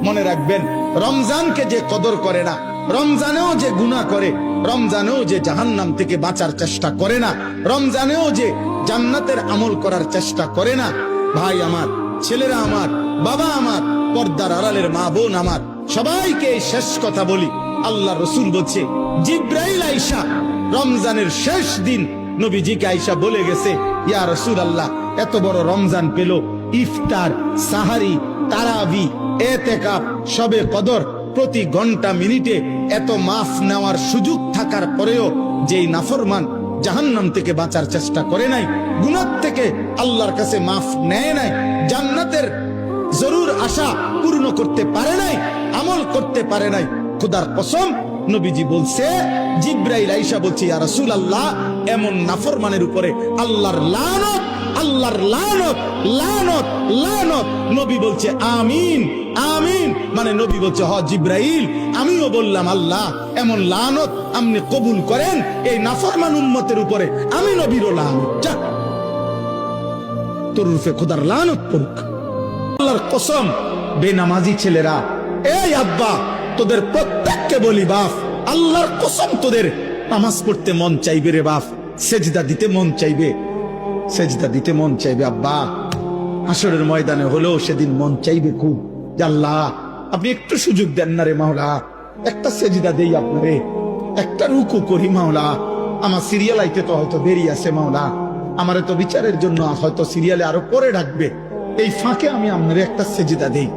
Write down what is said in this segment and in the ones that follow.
মনে রাখবেন, রমজানকে যে কদর করে না, রমজানেও যে গুনাহ করে, রমজানেও যে জাহান্নাম থেকে বাঁচার চেষ্টা করে না, রমজানেও যে জান্নাতের আমল করার চেষ্টা করে না, ভাই আমার, ছেলেরা আমার, বাবা আমার, পর্দার আড়ালের মা বোন আমার, সবাইকে এই শেষ কথা বলি। আল্লাহ রসুল বলছে, জিব্রাইল আইসা রমজানের শেষ দিন নবীজিকে আইসা বলে গেছে, ইয়া রাসূলুল্লাহ, এত বড় রমজান পেল, ইফতার, সাহারি, তারাবি, এতেকাফ, শবে কদর, প্রতি ঘন্টা মিনিটে এত মাফ নেওয়ার সুযোগ থাকার পরেও যেই নাফরমান জাহান্নাম থেকে বাঁচার চেষ্টা করে নাই, গুনাহ থেকে আল্লাহর কাছে মাফ নেয় নাই, জান্নাতের জরুর আশা পূর্ণ করতে পারে নাই, আমল করতে পারে নাই, খোদার কসম নবীজি বলছে, জিব্রাইল আইসা বলছে, ইয়া রাসূলুল্লাহ, এমন নাফরমানের উপরে আল্লাহর লানত, আল্লাহর লানত, লানত, লানত। নবী বলছে আমিন, আমিন। মানে নবী বলছে, হ জিব্রাইল, আমিও বললাম আল্লাহ, এমন লানত আপনি কবুল করেন এই নাফরমান উম্মতের উপরে, আমি নবীরও লানত, যা তোর রূপে খোদার লানত পড়ুক। আল্লাহর কসম, বেনামাজি ছেলেরা, এই আব্বা, তোদের প্রত্যেককে বলি বাপ, আল্লাহর কসম, তোদের নামাজ পড়তে মন চাইবে রে বাপ, সেজদা দিতে মন চাইবে, সেজদা দিতে মন চাইবে আব্বা। হাসরের ময়দানে হলেও সেদিন মন চাইবে খুব, যে আল্লাহ আপনি একটু সুযোগ দেন না রে মাওলা, একটা সেজদা দেই আপনারে, একটা রুকু করি মাওলা, আমার সিরিয়াল আইতে তো হয়তো দেরি আছে মাওলা, আমারে তো বিচারের জন্য হয়তো সিরিয়ালে আরো পরে ডাকবে, এই ফাঁকে আমি আপনারে একটা সেজদা দেই।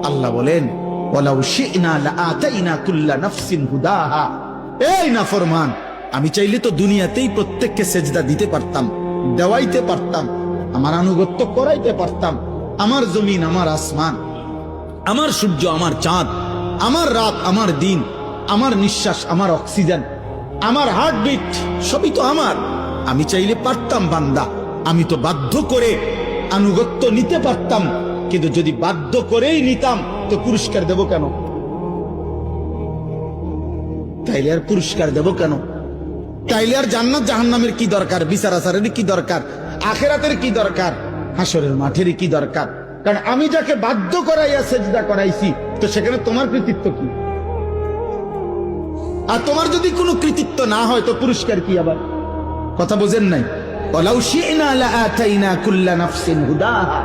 আল্লাহ বলেন, ওয়ালাউ শি'না লাআতাইনা কুল্লা নাফসিন হুদাহা। এই নাফরমান, আমি চাইলে তো দুনিয়াতেই প্রত্যেককে সেজদা দিতে পারতাম, দেওয়াইতে পারতাম, আমার আনুগত্য করাইতে পারতাম, আমার জমিন, আমার আসমান, আমার সূর্য, আমার চাঁদ, আমার রাত, আমার দিন, আমার নিঃশ্বাস, আমার অক্সিজেন, আমার হার্টবিট, সবই তো আমার। আমি চাইলে পারতাম বান্দা, আমি তো বাধ্য করে আনুগত্য নিতে পারতাম, কিন্তু যদি বাধ্য করেই নিতাম তো পুরস্কার দেব কেন? তাইলে আর পুরস্কার দেব কেন? তাইলে আর জান্নাত জাহান্নামের কি দরকার? বিচার আচারের কি দরকার? আখিরাতের কি দরকার? হাসরের মাঠের কি দরকার? কারণ আমি যাকে বাধ্য করাইয়া সেজদা করাইছি, তো সেখানে তোমার কৃতিত্ব কি? আর তোমার যদি কোনো কৃতিত্ব না হয় তো পুরস্কার কি? আবার কথা বোঝেন নাই? ওয়ালাউ শি'না লাআতাইনা কুল্লা নাফসিন হুদাহা।